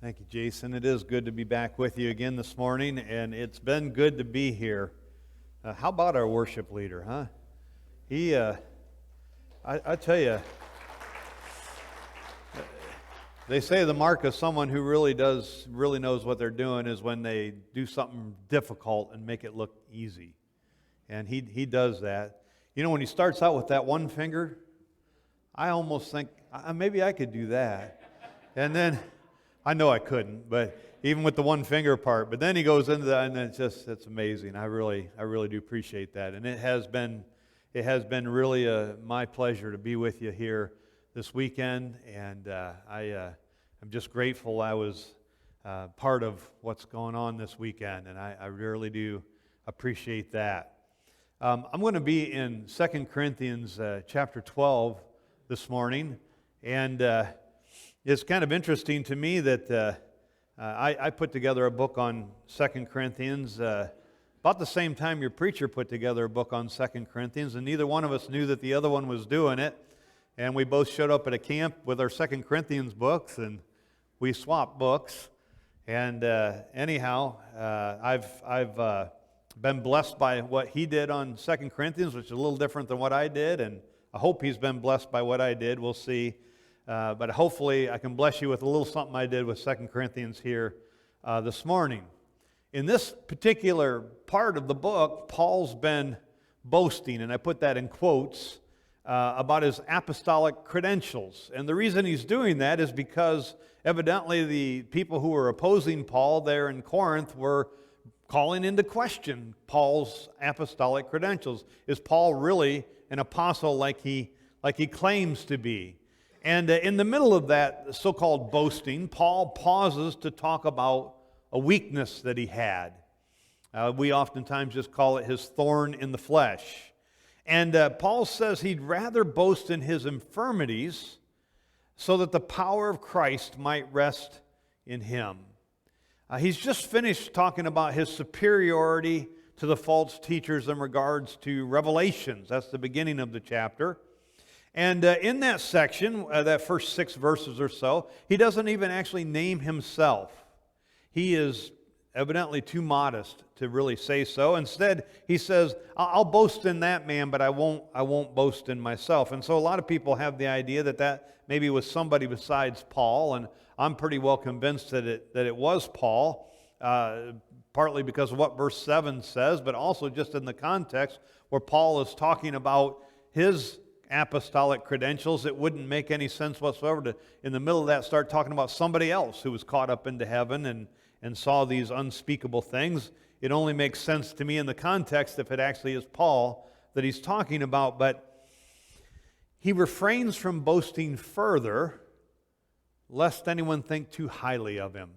Thank you, Jason. It is good to be back with you again this morning, and it's been good to be here. How about our worship leader, huh? I tell you, they say the mark of someone who really knows what they're doing is when they do something difficult and make it look easy. And he does that. You know, when he starts out with that one finger, I almost think, maybe I could do that. And then, I know I couldn't, but even with the one finger part, but then he goes into that, and it's amazing. I really do appreciate that. And it has been really my pleasure to be with you here this weekend, and I'm just grateful I was part of what's going on this weekend, and I really do appreciate that. I'm going to be in 2 Corinthians chapter 12 this morning, and it's kind of interesting to me that I put together a book on 2 Corinthians about the same time your preacher put together a book on 2 Corinthians, and neither one of us knew that the other one was doing it. And we both showed up at a camp with our 2 Corinthians books, and we swapped books. And anyhow, I've been blessed by what he did on 2 Corinthians, which is a little different than what I did, and I hope he's been blessed by what I did. We'll see. But hopefully I can bless you with a little something I did with 2 Corinthians here this morning. In this particular part of the book, Paul's been boasting, and I put that in quotes, about his apostolic credentials. And the reason he's doing that is because evidently the people who were opposing Paul there in Corinth were calling into question Paul's apostolic credentials. Is Paul really an apostle like he claims to be? And in the middle of that so-called boasting, Paul pauses to talk about a weakness that he had. We oftentimes just call it his thorn in the flesh. And Paul says he'd rather boast in his infirmities so that the power of Christ might rest in him. He's just finished talking about his superiority to the false teachers in regards to revelations. That's the beginning of the chapter. And in that section, that first 6 verses or so, he doesn't even actually name himself. He is evidently too modest to really say so. Instead, he says, I'll boast in that man, but I won't boast in myself. And so a lot of people have the idea that maybe was somebody besides Paul, and I'm pretty well convinced that it was Paul, partly because of what verse 7 says, but also just in the context where Paul is talking about his apostolic credentials. It wouldn't make any sense whatsoever to, in the middle of that, start talking about somebody else who was caught up into heaven and saw these unspeakable things. It only makes sense to me in the context if it actually is Paul that he's talking about, but he refrains from boasting further lest anyone think too highly of him.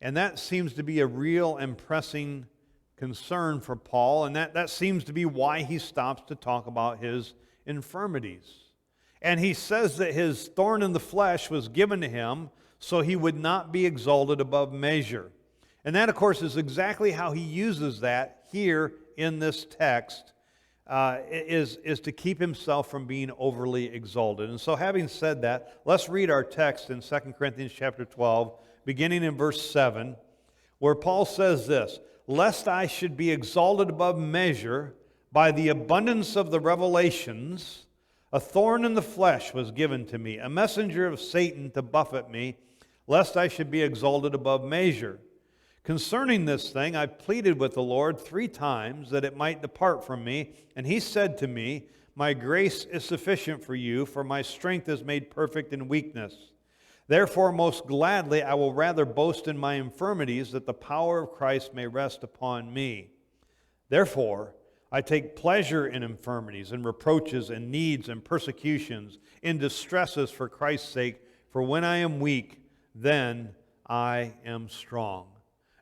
And that seems to be a real and pressing concern for Paul, and that seems to be why he stops to talk about his infirmities. And he says that his thorn in the flesh was given to him so he would not be exalted above measure. And that, of course, is exactly how he uses that here in this text, is to keep himself from being overly exalted. And so having said that, let's read our text in 2 Corinthians chapter 12, beginning in verse 7, where Paul says this, "Lest I should be exalted above measure by the abundance of the revelations, a thorn in the flesh was given to me, a messenger of Satan to buffet me, lest I should be exalted above measure. Concerning this thing, I pleaded with the Lord 3 times that it might depart from me. And he said to me, my grace is sufficient for you, for my strength is made perfect in weakness. Therefore, most gladly, I will rather boast in my infirmities, that the power of Christ may rest upon me. Therefore, I take pleasure in infirmities, and reproaches, and needs, and persecutions, in distresses for Christ's sake. For when I am weak, then I am strong."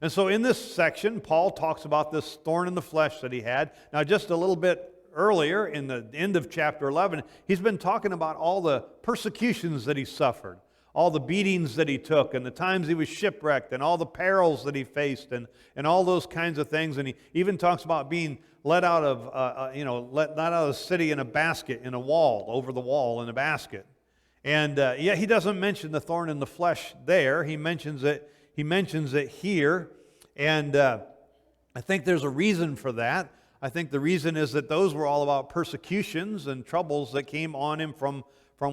And so in this section, Paul talks about this thorn in the flesh that he had. Now, just a little bit earlier, in the end of chapter 11, he's been talking about all the persecutions that he suffered, all the beatings that he took, and the times he was shipwrecked, and all the perils that he faced, and all those kinds of things. And he even talks about being let out of the city in a basket, in a wall, over the wall in a basket. And yeah, he doesn't mention the thorn in the flesh there. He mentions it here. And I think there's a reason for that. I think the reason is that those were all about persecutions and troubles that came on him from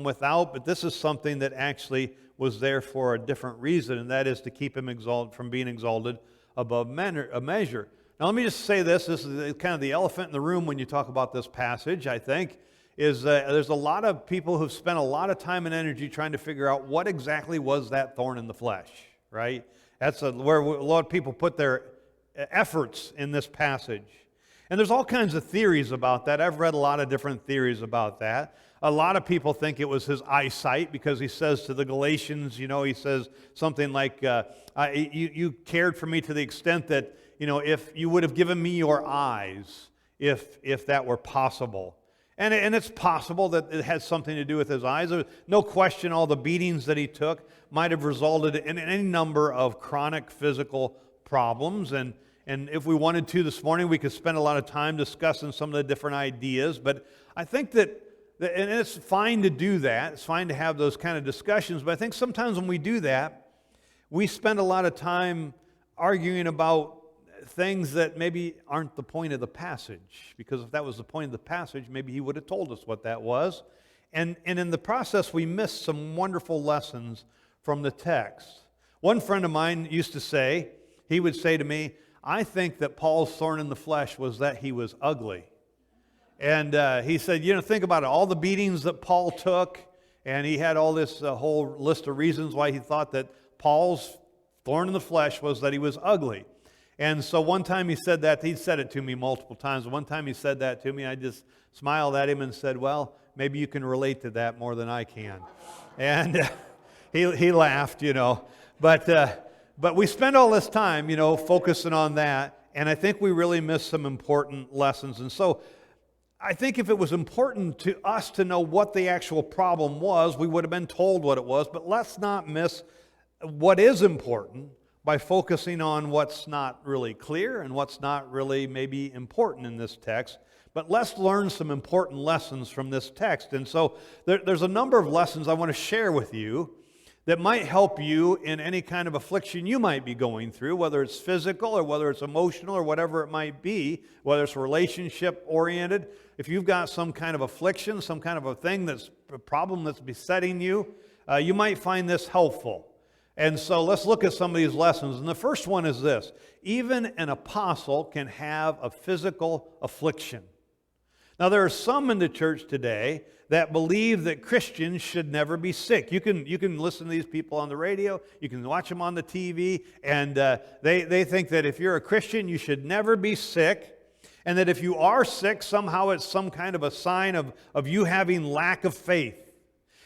without, but this is something that actually was there for a different reason, and that is to keep him from being exalted above a measure. Now let me just say this is kind of the elephant in the room when you talk about this passage, I think, is there's a lot of people who've spent a lot of time and energy trying to figure out what exactly was that thorn in the flesh, right? That's where a lot of people put their efforts in this passage. And there's all kinds of theories about that. I've read a lot of different theories about that. A lot of people think it was his eyesight because he says to the Galatians, he says something like, you cared for me to the extent that, if you would have given me your eyes, if that were possible. And it's possible that it had something to do with his eyes. There's no question all the beatings that he took might have resulted in any number of chronic physical problems. And if we wanted to this morning, we could spend a lot of time discussing some of the different ideas. But I think that, and it's fine to do that. It's fine to have those kind of discussions. But I think sometimes when we do that, we spend a lot of time arguing about things that maybe aren't the point of the passage. Because if that was the point of the passage, maybe he would have told us what that was. And in the process, we missed some wonderful lessons from the text. One friend of mine used to say, he would say to me, I think that Paul's thorn in the flesh was that he was ugly. And he said, think about it, all the beatings that Paul took, and he had all this whole list of reasons why he thought that Paul's thorn in the flesh was that he was ugly. And so one time he said that, he said it to me multiple times. One time he said that to me, I just smiled at him and said, well, maybe you can relate to that more than I can. And he laughed, But we spend all this time, focusing on that, and I think we really miss some important lessons. And so I think if it was important to us to know what the actual problem was, we would have been told what it was, but let's not miss what is important by focusing on what's not really clear and what's not really maybe important in this text. But let's learn some important lessons from this text. And so there's a number of lessons I want to share with you that might help you in any kind of affliction you might be going through, whether it's physical or whether it's emotional or whatever it might be, whether it's relationship-oriented. If you've got some kind of affliction, some kind of a thing that's a problem that's besetting you, you might find this helpful. And so let's look at some of these lessons. And the first one is this: even an apostle can have a physical affliction. Now, there are some in the church today that believe that Christians should never be sick. You can listen to these people on the radio, you can watch them on the TV, and they think that if you're a Christian, you should never be sick, and that if you are sick, somehow it's some kind of a sign of you having lack of faith.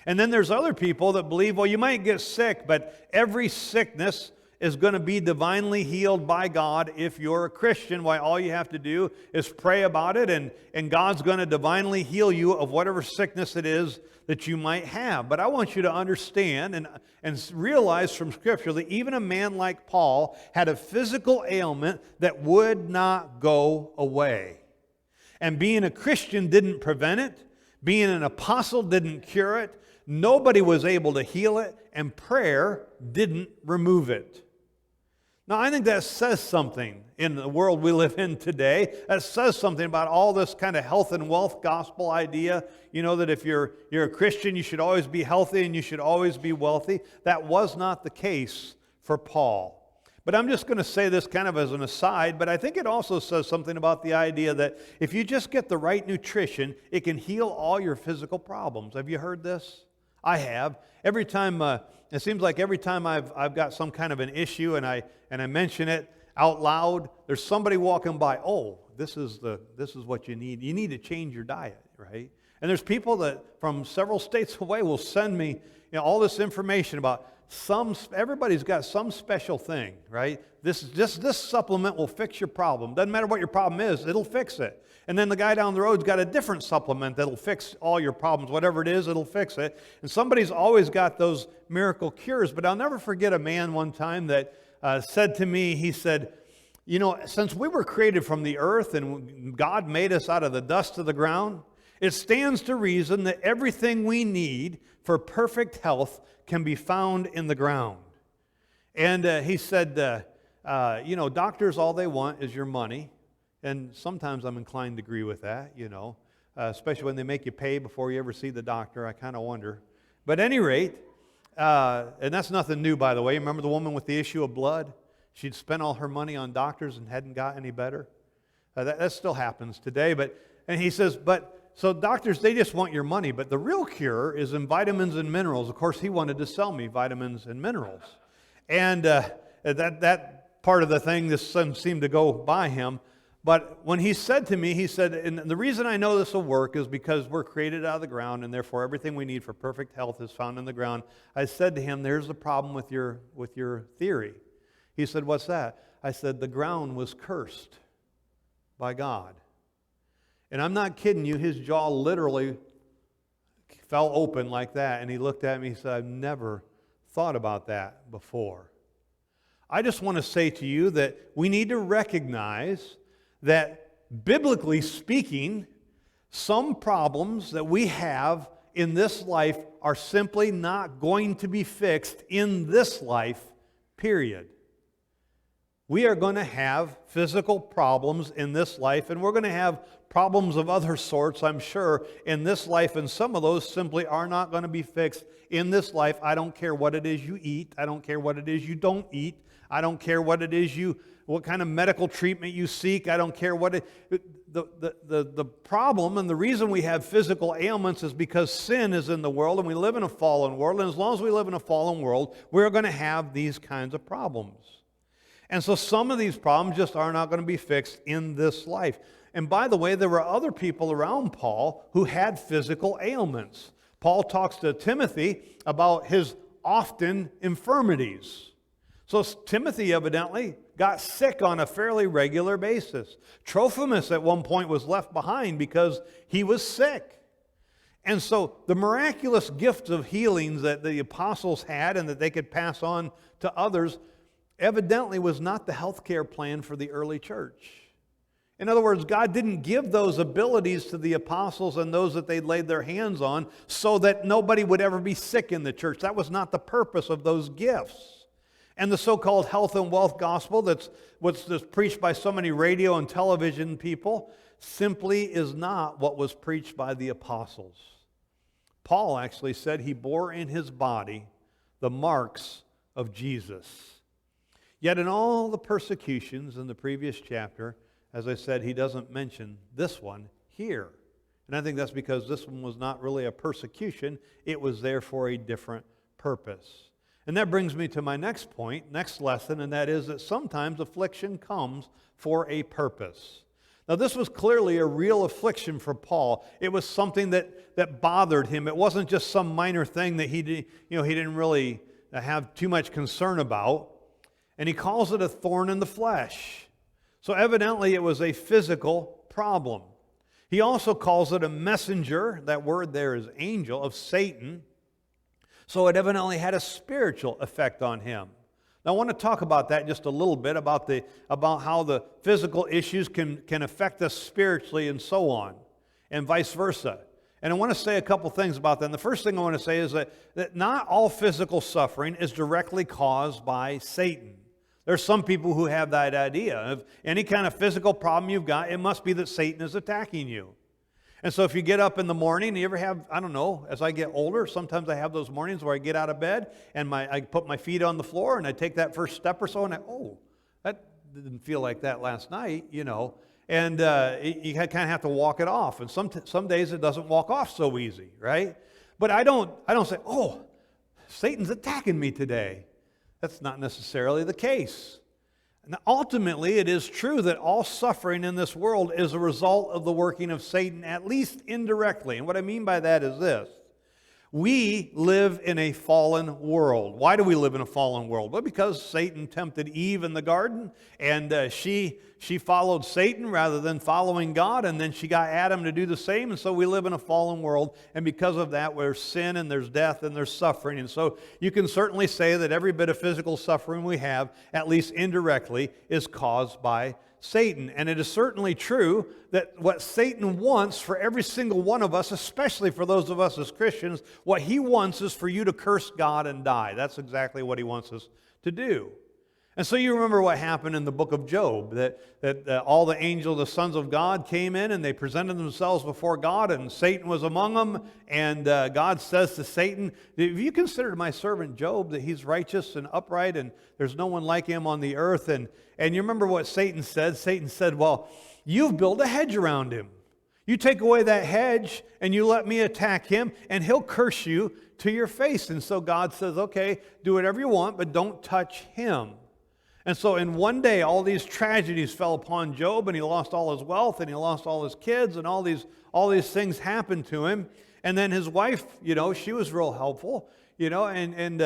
And then there's other people that believe, well, you might get sick, but every sickness is going to be divinely healed by God if you're a Christian. Why, all you have to do is pray about it, and God's going to divinely heal you of whatever sickness it is that you might have. But I want you to understand and realize from Scripture that even a man like Paul had a physical ailment that would not go away. And being a Christian didn't prevent it. Being an apostle didn't cure it. Nobody was able to heal it, and prayer didn't remove it. Now, I think that says something in the world we live in today. That says something about all this kind of health and wealth gospel idea. That if you're a Christian, you should always be healthy and you should always be wealthy. That was not the case for Paul. But I'm just going to say this kind of as an aside, but I think it also says something about the idea that if you just get the right nutrition, it can heal all your physical problems. Have you heard this? I have. Every time, it seems like every time I've got some kind of an issue and I mention it out loud, there's somebody walking by. Oh, this is what you need. You need to change your diet, right? And there's people that from several states away will send me, all this information about everybody's got some special thing, right? This supplement will fix your problem. Doesn't matter what your problem is, it'll fix it. And then the guy down the road's got a different supplement that'll fix all your problems. Whatever it is, it'll fix it. And somebody's always got those miracle cures. But I'll never forget a man one time that said to me, he said, since we were created from the earth and God made us out of the dust of the ground, It stands to reason that everything we need for perfect health can be found in the ground. And he said, doctors, all they want is your money. And sometimes I'm inclined to agree with that, especially when they make you pay before you ever see the doctor. I kind of wonder. But at any rate, and that's nothing new, by the way. Remember the woman with the issue of blood? She'd spent all her money on doctors and hadn't got any better. That still happens today. And he says, so doctors, they just want your money, but the real cure is in vitamins and minerals. Of course, he wanted to sell me vitamins and minerals. And that part of the thing, this doesn't seem to go by him. But when he said to me, he said, and the reason I know this will work is because we're created out of the ground, and therefore everything we need for perfect health is found in the ground. I said to him, there's the problem with your theory. He said, what's that? I said, the ground was cursed by God. And I'm not kidding you, his jaw literally fell open like that, and he looked at me and said, I've never thought about that before. I just want to say to you that we need to recognize that, biblically speaking, some problems that we have in this life are simply not going to be fixed in this life, period. We are going to have physical problems in this life, and we're going to have problems of other sorts, I'm sure, in this life, and some of those simply are not going to be fixed in this life. I don't care what it is you eat. I don't care what it is you don't eat. I don't care what it is what kind of medical treatment you seek. I don't care what the problem and the reason we have physical ailments is because sin is in the world, and we live in a fallen world, and as long as we live in a fallen world, we're going to have these kinds of problems. And so some of these problems just are not going to be fixed in this life. And by the way, there were other people around Paul who had physical ailments. Paul talks to Timothy about his often infirmities. So Timothy evidently got sick on a fairly regular basis. Trophimus at one point was left behind because he was sick. And so the miraculous gift of healings that the apostles had and that they could pass on to others evidently was not the healthcare plan for the early church. In other words, God didn't give those abilities to the apostles and those that they'd laid their hands on so that nobody would ever be sick in the church. That was not the purpose of those gifts. And the so-called health and wealth gospel that's preached by so many radio and television people simply is not what was preached by the apostles. Paul actually said he bore in his body the marks of Jesus. Yet in all the persecutions in the previous chapter, as I said, he doesn't mention this one here. And I think that's because this one was not really a persecution. It was there for a different purpose. And that brings me to my next point, next lesson, and that is that sometimes affliction comes for a purpose. Now, this was clearly a real affliction for Paul. It was something that bothered him. It wasn't just some minor thing that he didn't really have too much concern about. And he calls it a thorn in the flesh. So evidently it was a physical problem. He also calls it a messenger, that word there is angel, of Satan. So it evidently had a spiritual effect on him. Now I want to talk about that just a little bit, about how the physical issues can affect us spiritually and so on, and vice versa. And I want to say a couple things about that. And the first thing I want to say is that not all physical suffering is directly caused by Satan. There's some people who have that idea. Of any kind of physical problem you've got, it must be that Satan is attacking you. And so if you get up in the morning, you ever have, I don't know, as I get older, sometimes I have those mornings where I get out of bed and I put my feet on the floor and I take that first step or so and that didn't feel like that last night, And you kind of have to walk it off. And some days it doesn't walk off so easy, right? But I don't say, Satan's attacking me today. That's not necessarily the case. And ultimately, it is true that all suffering in this world is a result of the working of Satan, at least indirectly. And what I mean by that is this. We live in a fallen world. Why do we live in a fallen world? Well, because Satan tempted Eve in the garden, and she followed Satan rather than following God, and then she got Adam to do the same, and so we live in a fallen world, and because of that, there's sin, and there's death, and there's suffering. And so you can certainly say that every bit of physical suffering we have, at least indirectly, is caused by Satan. And it is certainly true that what Satan wants for every single one of us, especially for those of us as Christians, what he wants is for you to curse God and die. That's exactly what he wants us to do. And so you remember what happened in the book of Job, that all the angels, the sons of God, came in and they presented themselves before God, and Satan was among them. And God says to Satan, have you considered my servant Job, that he's righteous and upright and there's no one like him on the earth? And you remember what Satan said? Satan said, well, you've built a hedge around him. You take away that hedge and you let me attack him and he'll curse you to your face. And so God says, okay, do whatever you want, but don't touch him. And so in one day, all these tragedies fell upon Job, and he lost all his wealth, and he lost all his kids, and all these things happened to him. And then his wife, she was real helpful, and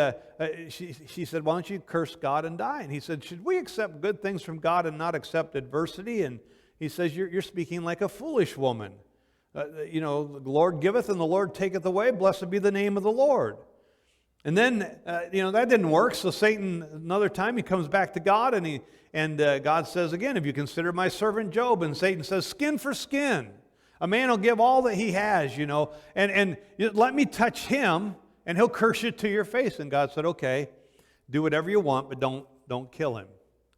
she said, why don't you curse God and die? And he said, should we accept good things from God and not accept adversity? And he says, you're speaking like a foolish woman. The Lord giveth and the Lord taketh away. Blessed be the name of the Lord. And then, that didn't work. So Satan, another time, he comes back to God, and God says again, have you considered my servant Job? And Satan says, skin for skin. A man will give all that he has, and let me touch him, and he'll curse you to your face. And God said, okay, do whatever you want, but don't kill him.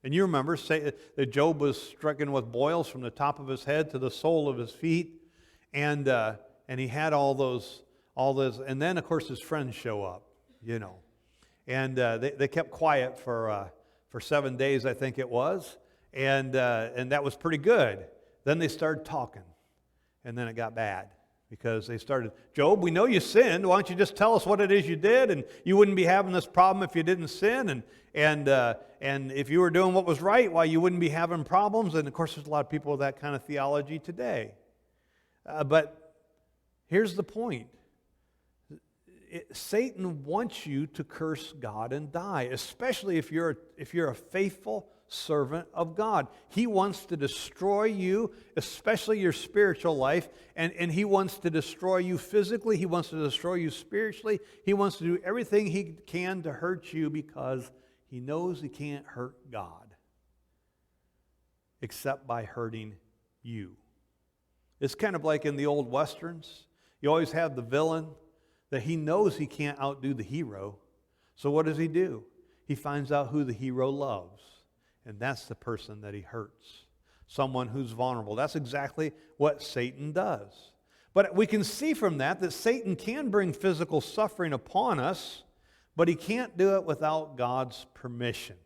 And you remember that Job was stricken with boils from the top of his head to the sole of his feet, and he had all this. And then, of course, his friends show up. And they kept quiet for 7 days, I think it was, and that was pretty good. Then they started talking, and then it got bad because they started, Job, we know you sinned. Why don't you just tell us what it is you did, and you wouldn't be having this problem if you didn't sin, and if you were doing what was right, why you wouldn't be having problems. And of course, there's a lot of people with that kind of theology today. But here's the point. Satan wants you to curse God and die, especially if you're a faithful servant of God. He wants to destroy you, especially your spiritual life, and he wants to destroy you physically. He wants to destroy you spiritually. He wants to do everything he can to hurt you because he knows he can't hurt God except by hurting you. It's kind of like in the old Westerns. You always have the villain that he knows he can't outdo the hero. So what does he do? He finds out who the hero loves. And that's the person that he hurts. Someone who's vulnerable. That's exactly what Satan does. But we can see from that Satan can bring physical suffering upon us, but he can't do it without God's permission.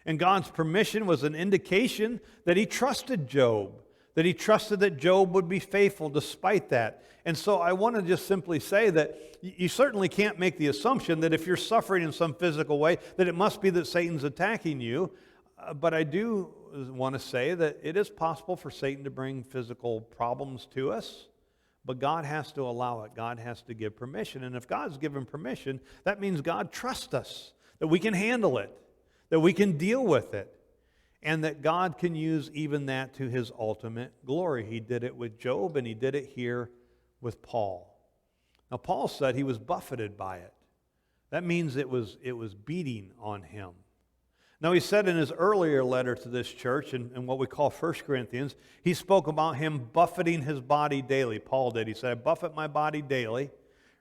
And God's permission was an indication that he trusted Job, that he trusted that Job would be faithful despite that. And so I want to just simply say that you certainly can't make the assumption that if you're suffering in some physical way, that it must be that Satan's attacking you. But I do want to say that it is possible for Satan to bring physical problems to us, but God has to allow it. God has to give permission. And if God's given permission, that means God trusts us, that we can handle it, that we can deal with it, and that God can use even that to his ultimate glory. He did it with Job, and he did it here with Paul. Now, Paul said he was buffeted by it. That means it was beating on him. Now, he said in his earlier letter to this church, in what we call 1 Corinthians, he spoke about him buffeting his body daily. Paul did. He said, I buffet my body daily,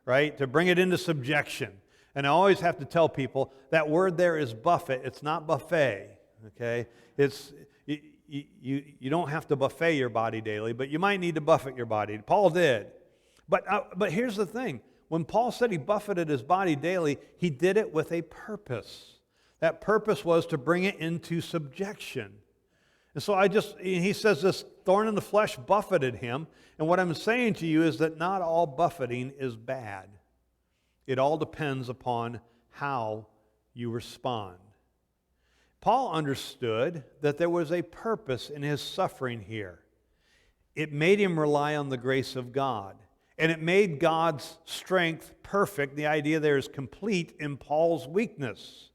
right, to bring it into subjection. And I always have to tell people, that word there is buffet. It's not buffet, okay? You don't have to buffet your body daily, but you might need to buffet your body. Paul did. But here's the thing. When Paul said he buffeted his body daily, he did it with a purpose. That purpose was to bring it into subjection. And so he says this thorn in the flesh buffeted him. And what I'm saying to you is that not all buffeting is bad. It all depends upon how you respond. Paul understood that there was a purpose in his suffering here. It made him rely on the grace of God. And it made God's strength perfect. The idea there is complete in Paul's weakness.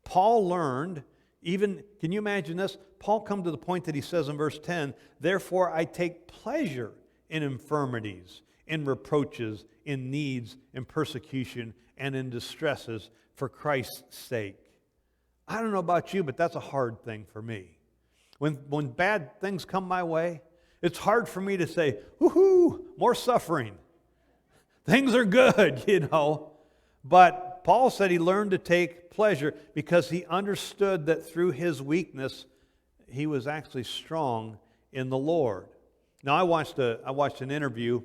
Paul learned, can you imagine this? Paul come to the point that he says in verse 10, therefore I take pleasure in infirmities, in reproaches, in needs, in persecution, and in distresses for Christ's sake. I don't know about you, but that's a hard thing for me. When bad things come my way, it's hard for me to say, woohoo, more suffering. Things are good, you know. But Paul said he learned to take pleasure because he understood that through his weakness, he was actually strong in the Lord. Now, I watched an interview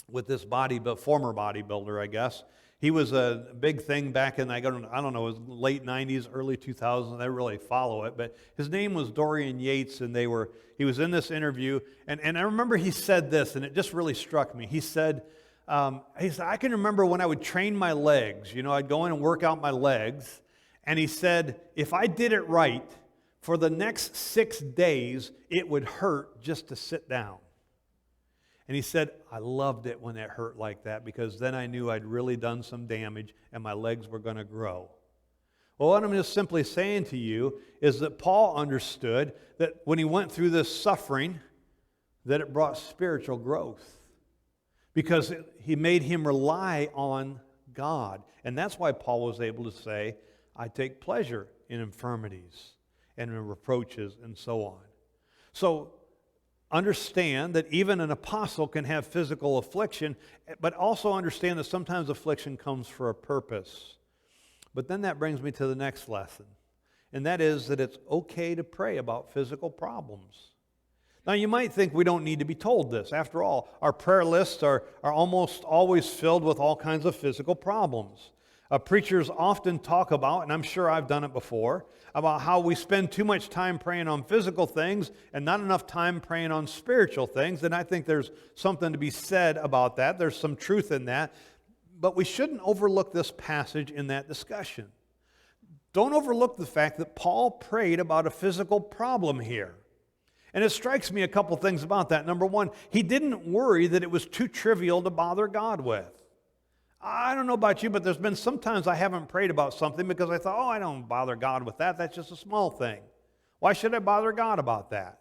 with this former bodybuilder, I guess. He was a big thing back in, I don't know, it was late 90s, early 2000s. I didn't really follow it, but his name was Dorian Yates, and he was in this interview, and I remember he said this, and it just really struck me. He said, I can remember when I would train my legs. You know, I'd go in and work out my legs, and he said, if I did it right, for the next 6 days, it would hurt just to sit down. And he said, I loved it when it hurt like that because then I knew I'd really done some damage and my legs were going to grow. Well, what I'm just simply saying to you is that Paul understood that when he went through this suffering, that it brought spiritual growth because he made him rely on God. And that's why Paul was able to say, I take pleasure in infirmities and in reproaches and so on. So, understand that even an apostle can have physical affliction, but also understand that sometimes affliction comes for a purpose. But then that brings me to the next lesson, and that is that it's okay to pray about physical problems. Now, you might think we don't need to be told this. After all, our prayer lists are almost always filled with all kinds of physical problems. Preachers often talk about, and I'm sure I've done it before, about how we spend too much time praying on physical things and not enough time praying on spiritual things. And I think there's something to be said about that. There's some truth in that. But we shouldn't overlook this passage in that discussion. Don't overlook the fact that Paul prayed about a physical problem here. And it strikes me a couple things about that. Number one, he didn't worry that it was too trivial to bother God with. I don't know about you, but there's been sometimes I haven't prayed about something because I thought, I don't bother God with that. That's just a small thing. Why should I bother God about that?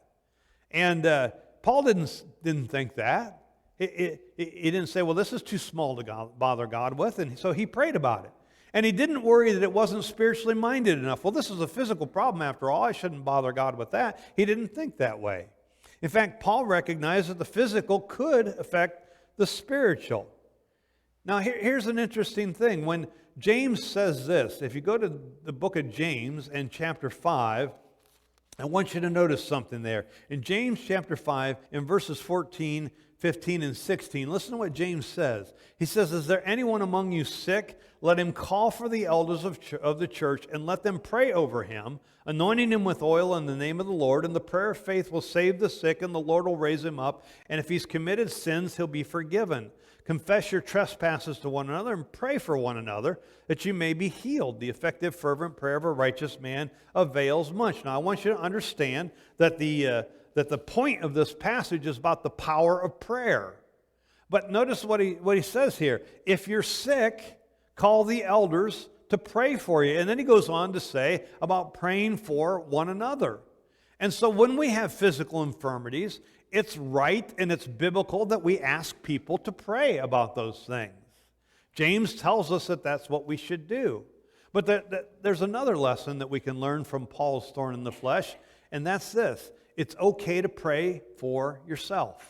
And Paul didn't think that. He didn't say, well, this is too small to bother God with, and so he prayed about it. And he didn't worry that it wasn't spiritually minded enough. Well, this is a physical problem after all. I shouldn't bother God with that. He didn't think that way. In fact, Paul recognized that the physical could affect the spiritual. Now, here's an interesting thing. When James says this, if you go to the book of James and chapter 5, I want you to notice something there. In James chapter 5, in verses 14, 15, and 16, listen to what James says. He says, is there anyone among you sick? Let him call for the elders of the church and let them pray over him, anointing him with oil in the name of the Lord. And the prayer of faith will save the sick, and the Lord will raise him up. And if he's committed sins, he'll be forgiven. Confess your trespasses to one another and pray for one another that you may be healed. The effective, fervent prayer of a righteous man avails much. Now, I want you to understand that the point of this passage is about the power of prayer. But notice what he says here. If you're sick, call the elders to pray for you. And then he goes on to say about praying for one another. And so when we have physical infirmities, it's right and it's biblical that we ask people to pray about those things. James tells us that that's what we should do. But there's another lesson that we can learn from Paul's thorn in the flesh, and that's this. It's okay to pray for yourself.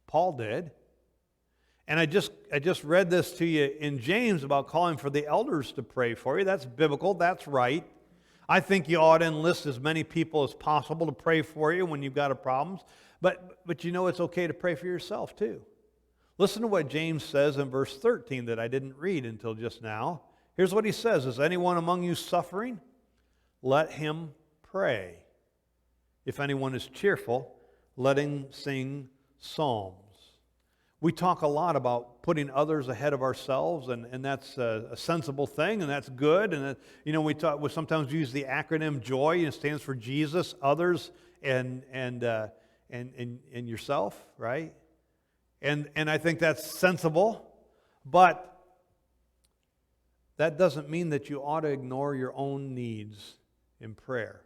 Paul did. And I just read this to you in James about calling for the elders to pray for you. That's biblical. That's right. I think you ought to enlist as many people as possible to pray for you when you've got a problem. But you know it's okay to pray for yourself too. Listen to what James says in verse 13 that I didn't read until just now. Here's what he says. Is anyone among you suffering? Let him pray. If anyone is cheerful, let him sing psalms. We talk a lot about putting others ahead of ourselves, and that's a sensible thing, and that's good. And we sometimes use the acronym JOY. It stands for Jesus, others, and yourself, right? And I think that's sensible, but that doesn't mean that you ought to ignore your own needs in prayer.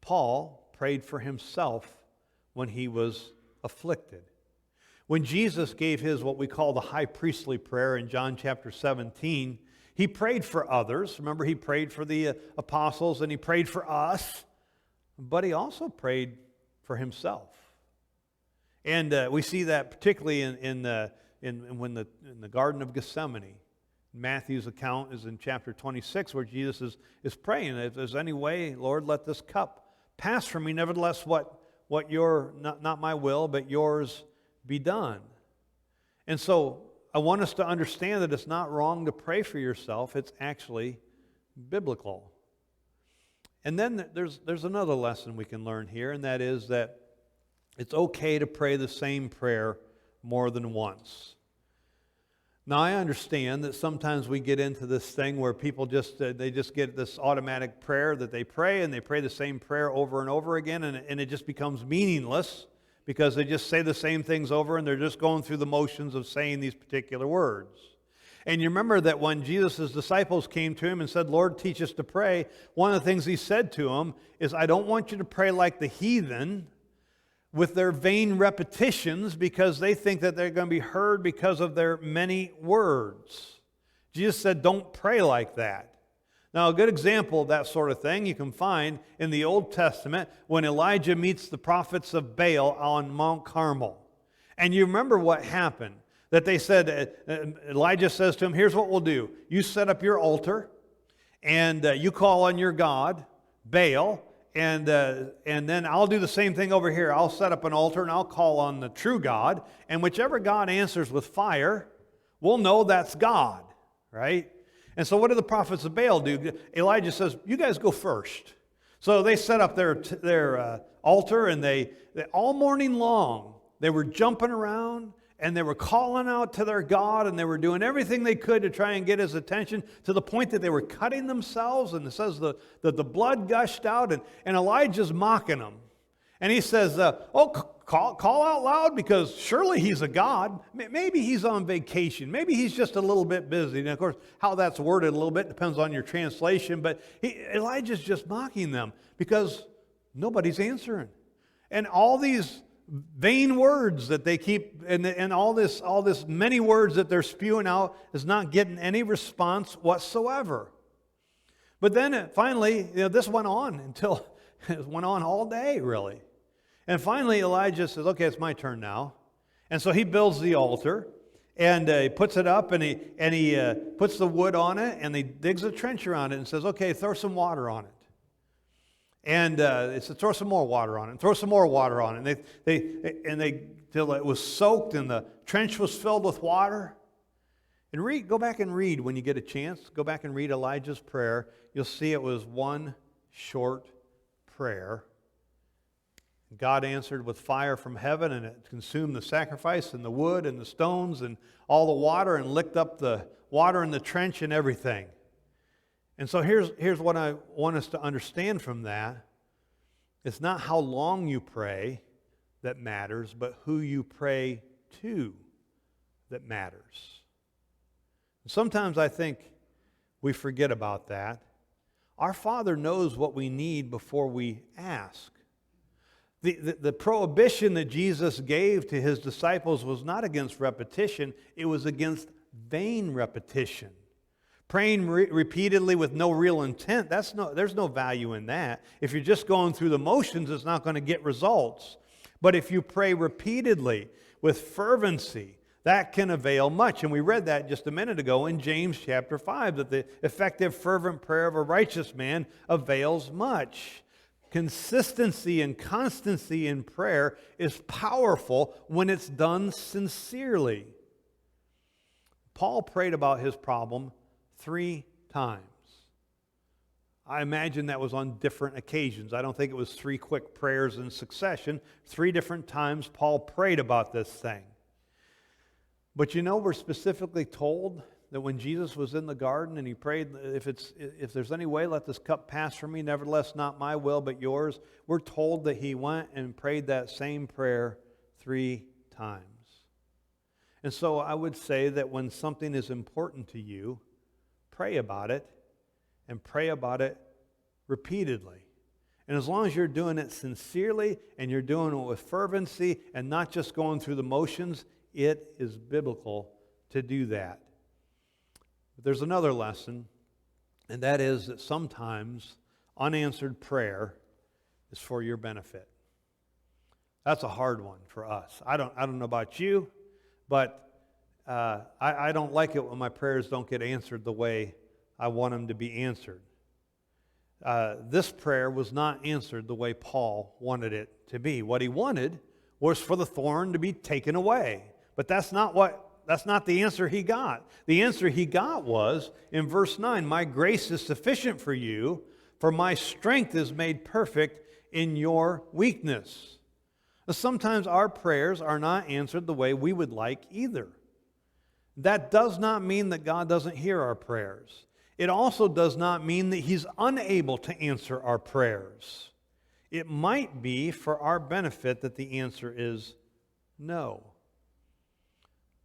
Paul prayed for himself when he was afflicted. When Jesus gave his what we call the high priestly prayer in John chapter 17, he prayed for others. Remember, he prayed for the apostles and he prayed for us. but he also prayed for himself. And we see that particularly in the Garden of Gethsemane. Matthew's account is in chapter 26, where Jesus is praying, if there's any way, Lord, let this cup pass from me. Nevertheless, what your, not my will, but yours be done. And so I want us to understand that it's not wrong to pray for yourself. It's actually biblical. And then there's another lesson we can learn here, and that is that it's okay to pray the same prayer more than once. Now, I understand that sometimes we get into this thing where people they just get this automatic prayer that they pray, and they pray the same prayer over and over again, and it just becomes meaningless because they just say the same things over, and they're just going through the motions of saying these particular words. And you remember that when Jesus' disciples came to him and said, Lord, teach us to pray, one of the things he said to them is, I don't want you to pray like the heathen with their vain repetitions, because they think that they're going to be heard because of their many words. Jesus said, don't pray like that. Now, a good example of that sort of thing you can find in the Old Testament when Elijah meets the prophets of Baal on Mount Carmel. And you remember what happened. That they said, Elijah says to him, here's what we'll do. You set up your altar, and you call on your god, Baal, and then I'll do the same thing over here. I'll set up an altar, and I'll call on the true God, and whichever God answers with fire, we'll know that's God, right? And so what do the prophets of Baal do? Elijah says, you guys go first. So they set up their altar, and they all morning long, they were jumping around, and they were calling out to their God, and they were doing everything they could to try and get his attention, to the point that they were cutting themselves, and it says that the blood gushed out, and Elijah's mocking them. And he says, call out loud, because surely he's a God. Maybe he's on vacation. Maybe he's just a little bit busy. And of course, how that's worded a little bit depends on your translation, but Elijah's just mocking them because nobody's answering. And all these vain words that they keep, and all this many words that they're spewing out is not getting any response whatsoever. But then finally, this went on until it went on all day, really. And finally, Elijah says, okay, it's my turn now. And so he builds the altar, and he puts it up, and he puts the wood on it, and he digs a trench around it and says, okay, throw some water on it. And they said, throw some more water on it, and throw some more water on it. And they till it was soaked and the trench was filled with water. And go back and read when you get a chance. Go back and read Elijah's prayer. You'll see it was one short prayer. God answered with fire from heaven, and it consumed the sacrifice and the wood and the stones and all the water, and licked up the water in the trench and everything. And so here's what I want us to understand from that. It's not how long you pray that matters, but who you pray to that matters. Sometimes I think we forget about that. Our Father knows what we need before we ask. The prohibition that Jesus gave to his disciples was not against repetition, it was against vain repetition. Praying repeatedly with no real intent, there's no value in that. If you're just going through the motions, it's not going to get results. But if you pray repeatedly with fervency, that can avail much. And we read that just a minute ago in James chapter 5, that the effective fervent prayer of a righteous man avails much. Consistency and constancy in prayer is powerful when it's done sincerely. Paul prayed about his problem 3 times. I imagine that was on different occasions. I don't think it was 3 quick prayers in succession. 3 different times Paul prayed about this thing. But we're specifically told that when Jesus was in the garden and he prayed, if there's any way, let this cup pass from me, nevertheless not my will but yours. We're told that he went and prayed that same prayer 3 times. And so I would say that when something is important to you, pray about it, and pray about it repeatedly. And as long as you're doing it sincerely and you're doing it with fervency and not just going through the motions, it is biblical to do that. But there's another lesson, and that is that sometimes unanswered prayer is for your benefit. That's a hard one for us. I don't know about you, but I don't like it when my prayers don't get answered the way I want them to be answered. This prayer was not answered the way Paul wanted it to be. What he wanted was for the thorn to be taken away. But that's not the answer he got. The answer he got was in verse 9, "My grace is sufficient for you, for my strength is made perfect in your weakness." Now, sometimes our prayers are not answered the way we would like either. That does not mean that God doesn't hear our prayers. It also does not mean that He's unable to answer our prayers. It might be for our benefit that the answer is no.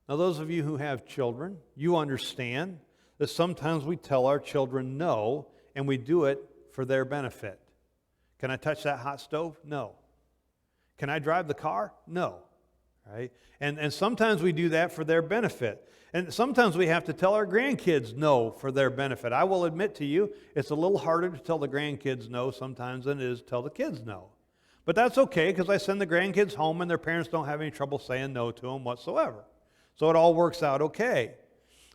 Now, those of you who have children, you understand that sometimes we tell our children no, and we do it for their benefit. Can I touch that hot stove? No. Can I drive the car? No. Right? And sometimes we do that for their benefit. And sometimes we have to tell our grandkids no for their benefit. I will admit to you, it's a little harder to tell the grandkids no sometimes than it is to tell the kids no. But that's okay, because I send the grandkids home and their parents don't have any trouble saying no to them whatsoever. So it all works out okay.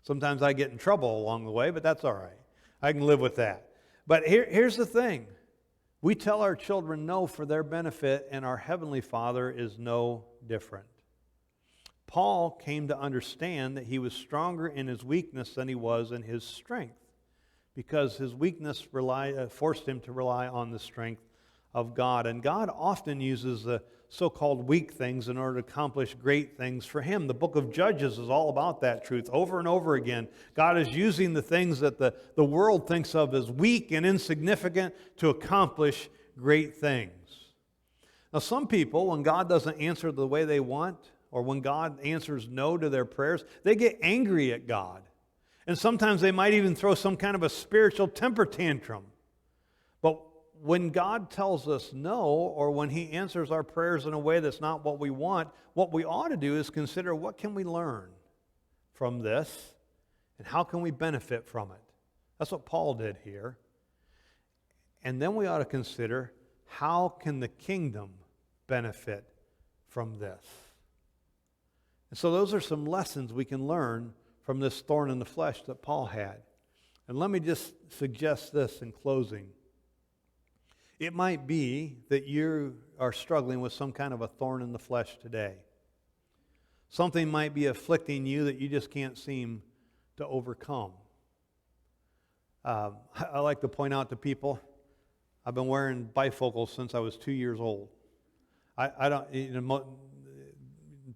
Sometimes I get in trouble along the way, but that's all right. I can live with that. But here's the thing. We tell our children no for their benefit, and our Heavenly Father is no different. Paul came to understand that he was stronger in his weakness than he was in his strength, because his weakness forced him to rely on the strength of God. And God often uses the so-called weak things in order to accomplish great things for Him. The book of Judges is all about that truth. Over and over again, God is using the things that the world thinks of as weak and insignificant to accomplish great things. Now, some people, when God doesn't answer the way they want, or when God answers no to their prayers, they get angry at God. And sometimes they might even throw some kind of a spiritual temper tantrum. But when God tells us no, or when He answers our prayers in a way that's not what we want, what we ought to do is consider, what can we learn from this, and how can we benefit from it? That's what Paul did here. And then we ought to consider, how can the kingdom benefit from this? And so those are some lessons we can learn from this thorn in the flesh that Paul had. And let me just suggest this in closing. It might be that you are struggling with some kind of a thorn in the flesh today. Something might be afflicting you that you just can't seem to overcome. I like to point out to people, I've been wearing bifocals since I was 2 years old.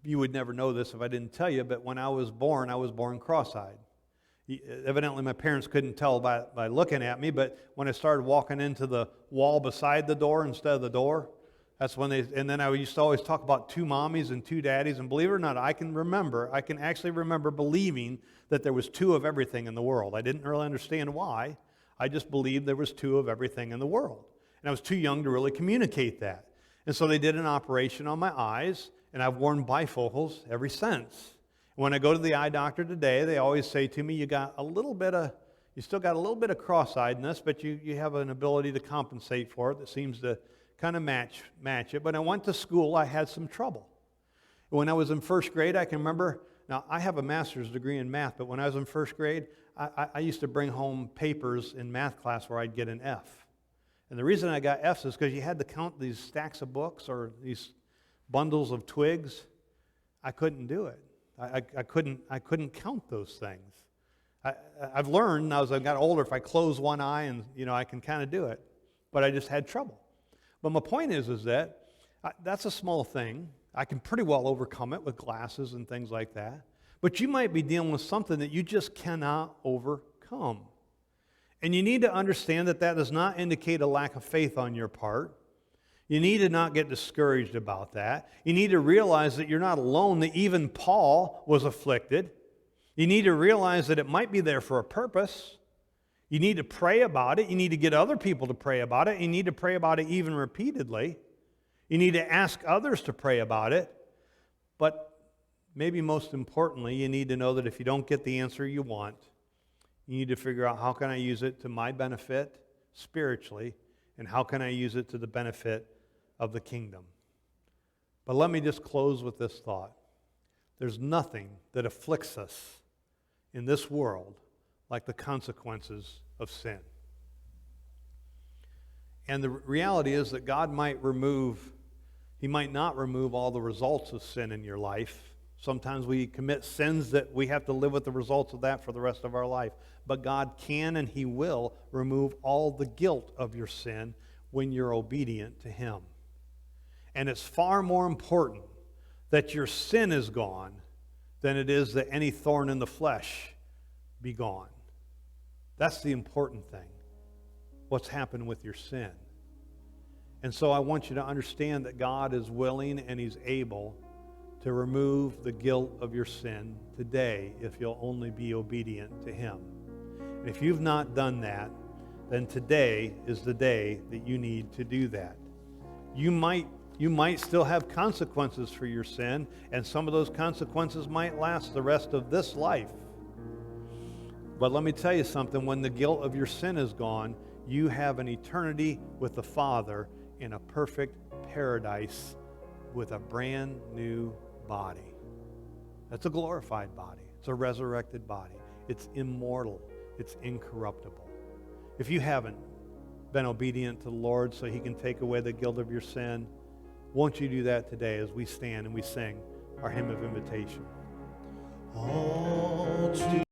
You would never know this if I didn't tell you, but when I was born cross-eyed. Evidently, my parents couldn't tell by looking at me, but when I started walking into the wall beside the door instead of the door, that's when and then I used to always talk about two mommies and two daddies, and believe it or not, I can actually remember believing that there was two of everything in the world. I didn't really understand why. I just believed there was two of everything in the world. And I was too young to really communicate that. And so they did an operation on my eyes, and I've worn bifocals ever since. When I go to the eye doctor today, they always say to me, you still got a little bit of cross-eyedness, but you have an ability to compensate for it that seems to kind of match it. But I went to school, I had some trouble. When I was in first grade, I can remember, now I have a master's degree in math, but when I was in first grade, I used to bring home papers in math class where I'd get an F. And the reason I got Fs is because you had to count these stacks of books or these bundles of twigs. I couldn't do it. I couldn't count those things. I've learned now as I've got older, if I close one eye and I can kind of do it, but I just had trouble. But my point is that that's a small thing. I can pretty well overcome it with glasses and things like that. But you might be dealing with something that you just cannot overcome. And you need to understand that does not indicate a lack of faith on your part. You need to not get discouraged about that. You need to realize that you're not alone, that even Paul was afflicted. You need to realize that it might be there for a purpose. You need to pray about it. You need to get other people to pray about it. You need to pray about it even repeatedly. You need to ask others to pray about it. But maybe most importantly, you need to know that if you don't get the answer you want, you need to figure out, how can I use it to my benefit spiritually, And how can I use it to the benefit of the kingdom? But let me just close with this thought. There's nothing that afflicts us in this world like the consequences of sin. And the reality is that God might not remove all the results of sin in your life. Sometimes we commit sins that we have to live with the results of that for the rest of our life. But God can and He will remove all the guilt of your sin when you're obedient to Him. And it's far more important that your sin is gone than it is that any thorn in the flesh be gone. That's the important thing. What's happened with your sin. And so I want you to understand that God is willing and He's able to remove the guilt of your sin today if you'll only be obedient to Him. And if you've not done that, then today is the day that you need to do that. You might still have consequences for your sin, and some of those consequences might last the rest of this life. But let me tell you something, when the guilt of your sin is gone, you have an eternity with the Father in a perfect paradise with a brand new body. That's a glorified body. It's a resurrected body. It's immortal. It's incorruptible. If you haven't been obedient to the Lord so He can take away the guilt of your sin, won't you do that today as we stand and we sing our hymn of invitation? All to